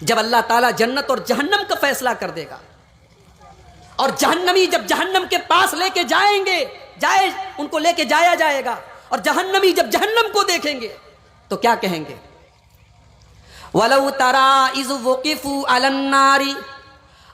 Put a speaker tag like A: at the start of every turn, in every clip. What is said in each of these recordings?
A: جب اللہ تعالیٰ جنت اور جہنم کا فیصلہ کر دے گا اور جہنمی جب جہنم کے پاس لے کے جائیں گے، ان کو لے کے جایا جائے گا، اور جہنمی جب جہنم کو دیکھیں گے تو کیا کہیں گے؟ وَلَوْ تَرَىٰ إِذْ وُقِفُوا عَلَى النَّارِ،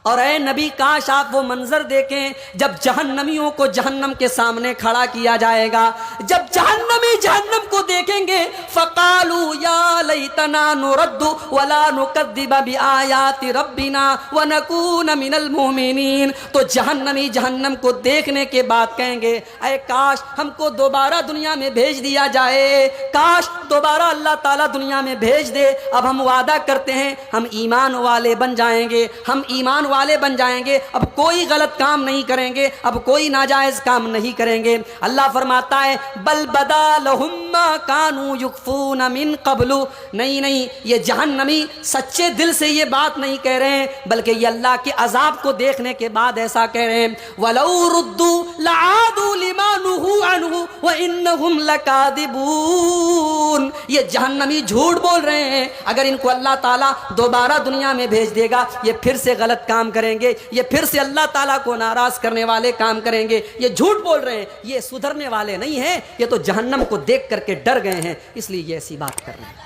A: اور اے نبی کاش آپ وہ منظر دیکھیں جب جہنمیوں کو جہنم کے سامنے کھڑا کیا جائے گا، جب جہنمی جہنم کو دیکھیں گے فَقَالُوا يَا لَيْتَنَا نُرَدُّ وَلَا نُكَذِّبَ بِآيَاتِ رَبِّنَا وَنَكُونَ مِنَ الْمُؤْمِنِينَ، تو جہنمی جہنم کو دیکھنے کے بعد کہیں گے اے کاش ہم کو دوبارہ دنیا میں بھیج دیا جائے، کاش دوبارہ اللہ تعالیٰ دنیا میں بھیج دے، اب ہم وعدہ کرتے ہیں ہم ایمان والے بن جائیں گے، ہم ایمان والے بن جائیں گے، اب کوئی غلط کام نہیں کریں گے، اب کوئی ناجائز کام نہیں کریں گے۔ اللہ فرماتا ہے بل بدا لہم ما کانوا یخفون من قبل، نہیں یہ جہنمی سچے دل سے یہ بات نہیں کہہ رہے ہیں، بلکہ یہ اللہ کے عذاب کو دیکھنے کے بعد ایسا کہہ رہے ہیں وَلَوْ رُدُّوا لَعَادُوا لِمَا نُهُوا عَنْهُ وَإِنَّهُمْ لَكَاذِبُونَ، یہ جہنمی جھوٹ بول رہے ہیں، اگر ان کو اللہ تعالیٰ دوبارہ دنیا میں بھیج دے گا یہ پھر سے غلط کام کریں گے، یہ پھر سے اللہ تعالیٰ کو ناراض کرنے والے کام کریں گے، یہ جھوٹ بول رہے ہیں، یہ سدھرنے والے نہیں ہیں، یہ تو جہنم کو دیکھ کر کے ڈر گئے ہیں، اس لیے یہ ایسی بات کر رہے ہیں۔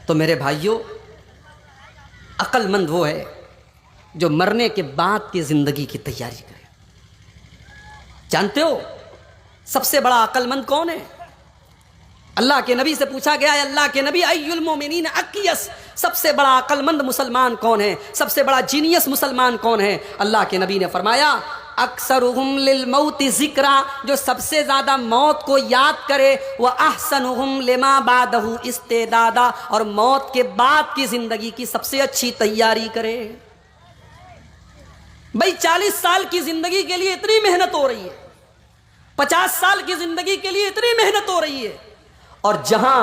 A: تو میرے بھائیوں، عقل مند وہ ہے جو مرنے کے بعد کی زندگی کی تیاری کرے۔ جانتے ہو سب سے بڑا عقل مند کون ہے؟ اللہ کے نبی سے پوچھا گیا ہے اللہ کے نبی ای المومنین اقیس، سب سے بڑا عقل مند مسلمان کون ہے، سب سے بڑا جینیس مسلمان کون ہے؟ اللہ کے نبی نے فرمایا اکثرہم للموت ذکرا، جو سب سے زیادہ موت کو یاد کرے، واحسنہم لما بعدہ استعدادا، اور موت کے بعد کی زندگی کی سب سے اچھی تیاری کرے۔ بھائی 40 سال کی زندگی کے لیے اتنی محنت ہو رہی ہے، 50 سال کی زندگی کے لیے اتنی محنت ہو رہی ہے، اور جہاں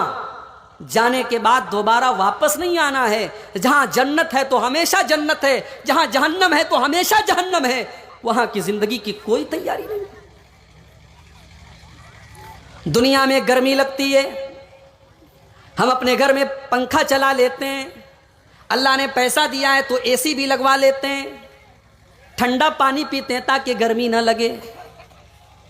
A: جانے کے بعد دوبارہ واپس نہیں آنا ہے، جہاں جنت ہے تو ہمیشہ جنت ہے، جہاں جہنم ہے تو ہمیشہ جہنم ہے، وہاں کی زندگی کی کوئی تیاری نہیں۔ دنیا میں گرمی لگتی ہے، ہم اپنے گھر میں پنکھا چلا لیتے ہیں، اللہ نے پیسہ دیا ہے تو اے سی بھی لگوا لیتے ہیں، ٹھنڈا پانی پیتے ہیں تاکہ گرمی نہ لگے۔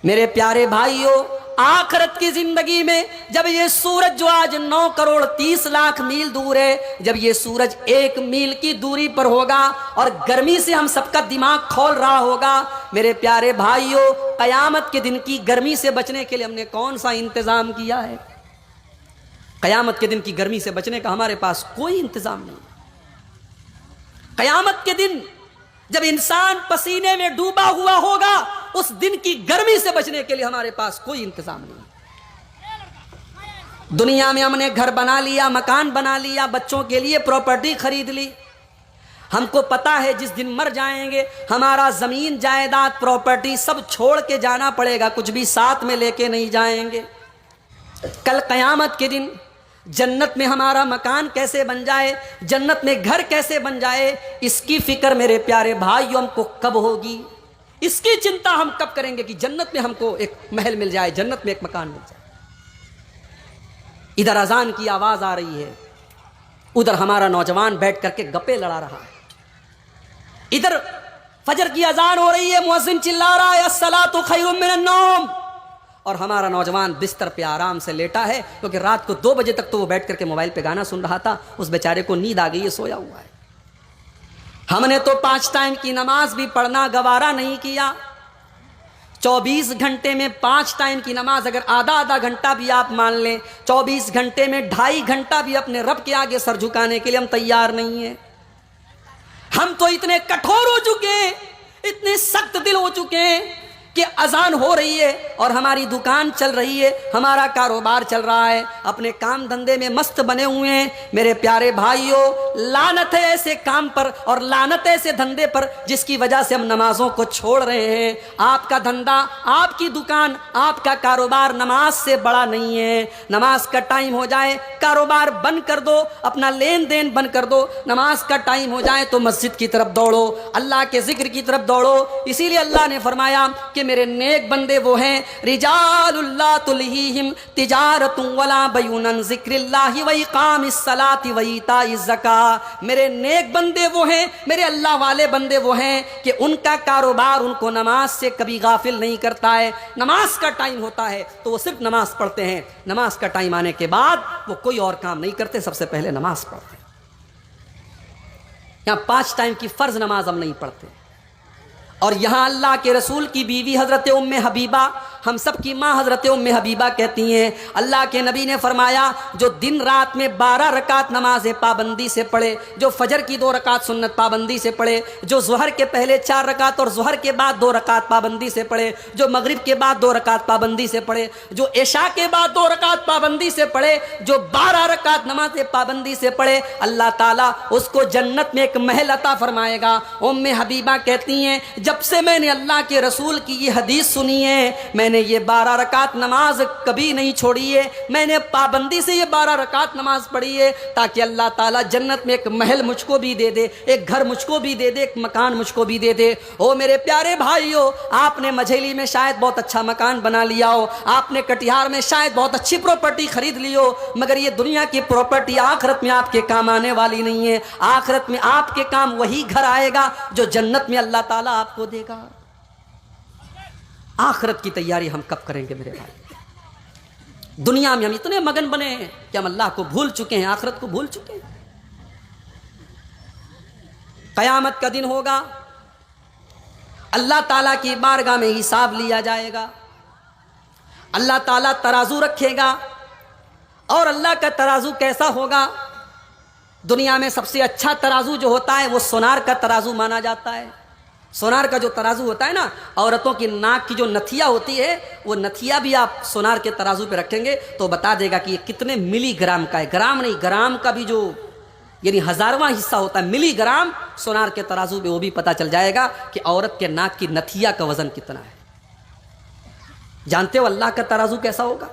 A: میرے پیارے بھائیوں، آخرت کی زندگی میں جب یہ سورج جو آج 9 کروڑ 30 لاکھ میل دور ہے، جب یہ سورج 1 میل کی دوری پر ہوگا اور گرمی سے ہم سب کا دماغ کھول رہا ہوگا، میرے پیارے بھائیوں، قیامت کے دن کی گرمی سے بچنے کے لیے ہم نے کون سا انتظام کیا ہے؟ قیامت کے دن کی گرمی سے بچنے کا ہمارے پاس کوئی انتظام نہیں۔ قیامت کے دن جب انسان پسینے میں ڈوبا ہوا ہوگا، اس دن کی گرمی سے بچنے کے لیے ہمارے پاس کوئی انتظام نہیں۔ دنیا میں ہم نے گھر بنا لیا، مکان بنا لیا، بچوں کے لیے پراپرٹی خرید لی، ہم کو پتا ہے جس دن مر جائیں گے ہمارا زمین جائیداد پراپرٹی سب چھوڑ کے جانا پڑے گا، کچھ بھی ساتھ میں لے کے نہیں جائیں گے۔ کل قیامت کے دن جنت میں ہمارا مکان کیسے بن جائے، جنت میں گھر کیسے بن جائے، اس کی فکر میرے پیارے بھائیوں ہم کو کب ہوگی؟ اس کی چنتا ہم کب کریں گے کہ جنت میں ہم کو ایک محل مل جائے، جنت میں ایک مکان مل جائے۔ ادھر اذان کی آواز آ رہی ہے، ادھر ہمارا نوجوان بیٹھ کر کے گپے لڑا رہا ہے، ادھر فجر کی اذان ہو رہی ہے، مؤذن چلا رہا ہے الصلاۃ خیر من النوم، اور ہمارا نوجوان بستر پہ آرام سے لیٹا ہے، کیونکہ رات کو 2 بجے تک تو وہ بیٹھ کر کے موبائل پہ گانا سن رہا تھا، اس بیچارے کو نیند آ گئی ہے، سویا ہوا ہے۔ ہم نے تو 5 ٹائم کی نماز بھی پڑھنا گوارا نہیں کیا، 24 گھنٹے میں 5 ٹائم کی نماز اگر آدھا گھنٹہ بھی آپ مان لیں، 24 گھنٹے میں 2.5 گھنٹہ بھی اپنے رب کے آگے سر جھکانے کے لیے ہم تیار نہیں ہیں۔ ہم تو اتنے کٹھور ہو چکے ہیں، اتنے سخت دل ہو چکے ہیں کہ اذان ہو رہی ہے اور ہماری دکان چل رہی ہے، ہمارا کاروبار چل رہا ہے، اپنے کام دھندے میں مست بنے ہوئے ہیں۔ میرے پیارے بھائیوں، لعنت ہے ایسے کام پر اور لعنت ہے ایسے دھندے پر جس کی وجہ سے ہم نمازوں کو چھوڑ رہے ہیں۔ آپ کا دھندا، آپ کی دکان، آپ کا کاروبار نماز سے بڑا نہیں ہے۔ نماز کا ٹائم ہو جائے کاروبار بند کر دو، اپنا لین دین بند کر دو، نماز کا ٹائم ہو جائے تو مسجد کی طرف دوڑو، اللہ کے ذکر کی طرف دوڑو۔ اسی لیے اللہ نے فرمایا کہ میرے نیک بندے وہ ہیں رجال اللہ تلہیہم تجارت ولا بیع عن ذکر اللہ و اقام الصلاۃ و ایتاء الزکاۃ، میرے نیک بندے وہ ہیں، میرے اللہ والے بندے وہ ہیں کہ ان کا کاروبار ان کو نماز سے کبھی غافل نہیں کرتا ہے۔ نماز کا ٹائم ہوتا ہے تو وہ صرف نماز پڑھتے ہیں، نماز کا ٹائم آنے کے بعد وہ کوئی اور کام نہیں کرتے، سب سے پہلے نماز پڑھتے ہیں۔ یہاں 5 ٹائم کی فرض نماز ہم نہیں پڑھتے، اور یہاں اللہ کے رسول کی بیوی حضرت ام حبیبہ، ہم سب کی ماں حضرت ام حبیبہ کہتی ہیں اللہ کے نبی نے فرمایا جو دن رات میں 12 رکعت نماز پابندی سے پڑھے، جو فجر کی 2 رکعت سنت پابندی سے پڑھے، جو ظہر کے پہلے 4 رکعت اور ظہر کے بعد 2 رکعت پابندی سے پڑھے، جو مغرب کے بعد 2 رکعت پابندی سے پڑھے، جو عشاء کے بعد 2 رکعت پابندی سے پڑھے، جو 12 رکعت نماز پابندی سے پڑھے، اللہ تعالیٰ اس کو جنت میں ایک محل عطا فرمائے گا۔ ام حبیبہ کہتی ہیں جب سے میں نے اللہ کے رسول کی یہ حدیث سنی ہے میں نے یہ 12 رکعت نماز کبھی نہیں چھوڑی ہے، میں نے پابندی سے یہ 12 رکعت نماز پڑھی ہے تاکہ اللہ تعالیٰ جنت میں ایک محل مجھ کو بھی دے دے، ایک گھر مجھ کو بھی دے دے، ایک مکان مجھ کو بھی دے دے۔ او میرے پیارے بھائیو، آپ نے مجھیلی میں شاید بہت اچھا مکان بنا لیا ہو، آپ نے کٹیہار میں شاید بہت اچھی پراپرٹی خرید لی ہو، مگر یہ دنیا کی پراپرٹی آخرت میں آپ کے کام آنے والی نہیں ہے۔ آخرت میں آپ کے کام وہی گھر آئے گا جو جنت میں اللہ تعالیٰ آپ کو دے گا۔ آخرت کی تیاری ہم کب کریں گے میرے بھائی؟ دنیا میں ہم اتنے مگن بنے ہیں کہ ہم اللہ کو بھول چکے ہیں، آخرت کو بھول چکے ہیں۔ قیامت کا دن ہوگا، اللہ تعالیٰ کی بارگاہ میں حساب لیا جائے گا، اللہ تعالیٰ ترازو رکھے گا، اور اللہ کا ترازو کیسا ہوگا؟ دنیا میں سب سے اچھا ترازو جو ہوتا ہے وہ سونار کا ترازو مانا جاتا ہے۔ سونار کا جو ترازو ہوتا ہے نا، عورتوں کی ناک کی جو نتھیا ہوتی ہے وہ نتھیا بھی آپ سونار کے ترازو پہ رکھیں گے تو بتا دے گا کہ یہ کتنے ملی گرام کا ہے، گرام نہیں، گرام کا بھی جو یعنی 1000واں حصہ ہوتا ہے، ملی گرام سونار کے ترازو پہ وہ بھی پتا چل جائے گا کہ عورت کے ناک کی نتھیا کا وزن کتنا ہے۔ جانتے ہو اللہ کا ترازو کیسا ہوگا؟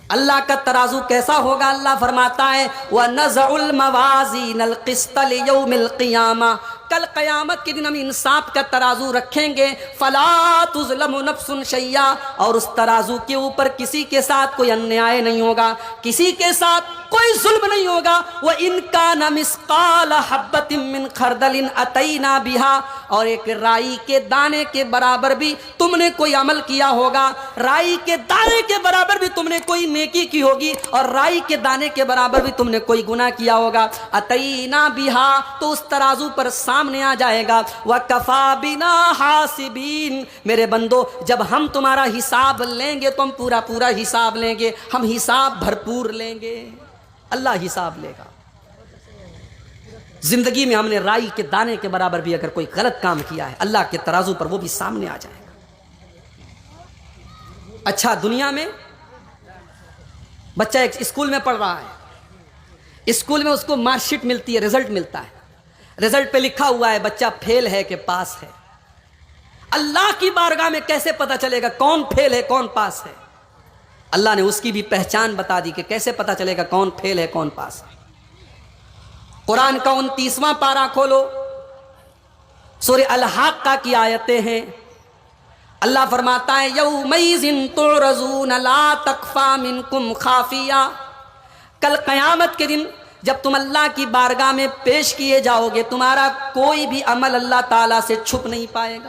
A: اللہ کا ترازو کیسا ہوگا؟ اللہ فرماتا ہے وَنَزَعُ الْمَوَازِينَ الْقِسْطَ لِيَوْمِ الْقِيَامَةِ، کل قیامت کے دن ہم انصاف کا ترازو رکھیں گے، فَلَا تُظْلَمُ نَفْسٌ شَيْئًا، اور اس ترازو کے اوپر کسی کے ساتھ کوئی انیائے نہیں ہوگا، کسی کے ساتھ کوئی ظلم نہیں ہوگا۔ وَإِن كَانَ مِثْقَالَ حَبَّةٍ مِّنْ خَرْدَلٍ أَتَيْنَا بِهَا، اور ایک رائی کے دانے کے برابر بھی تم نے کوئی عمل کیا ہوگا، رائی کے دانے کے برابر بھی تم نے کوئی نیکی کی ہوگی، اور رائی کے دانے کے برابر بھی تم نے کوئی گناہ کیا ہوگا، أَتَيْنَا بِهَا، تو اس ترازو پر سامنے آ جائے گا۔ وَكَفَى بِنَا حَاسِبِينَ، میرے بندو جب ہم تمہارا حساب لیں گے تو ہم پورا حساب لیں گے، ہم حساب بھرپور لیں گے، اللہ حساب لے گا۔ زندگی میں ہم نے رائی کے دانے کے برابر بھی اگر کوئی غلط کام کیا ہے اللہ کے ترازو پر وہ بھی سامنے آ جائے گا۔ اچھا، دنیا میں بچہ ایک اسکول میں پڑھ رہا ہے، اسکول میں اس کو مارک شیٹ ملتی ہے، رزلٹ ملتا ہے، رزلٹ پہ لکھا ہوا ہے بچہ فیل ہے کہ پاس ہے۔ اللہ کی بارگاہ میں کیسے پتا چلے گا کون فیل ہے کون پاس ہے؟ اللہ نے اس کی بھی پہچان بتا دی کہ کیسے پتا چلے گا کون فیل ہے کون پاس ہے۔ قرآن کا 29واں پارہ کھولو، سورہ الحاقہ کی آیتیں ہیں، اللہ فرماتا ہے یومئذ تعرضون لا تخفی منکم خافیہ، کل قیامت کے دن جب تم اللہ کی بارگاہ میں پیش کیے جاؤ گے تمہارا کوئی بھی عمل اللہ تعالیٰ سے چھپ نہیں پائے گا۔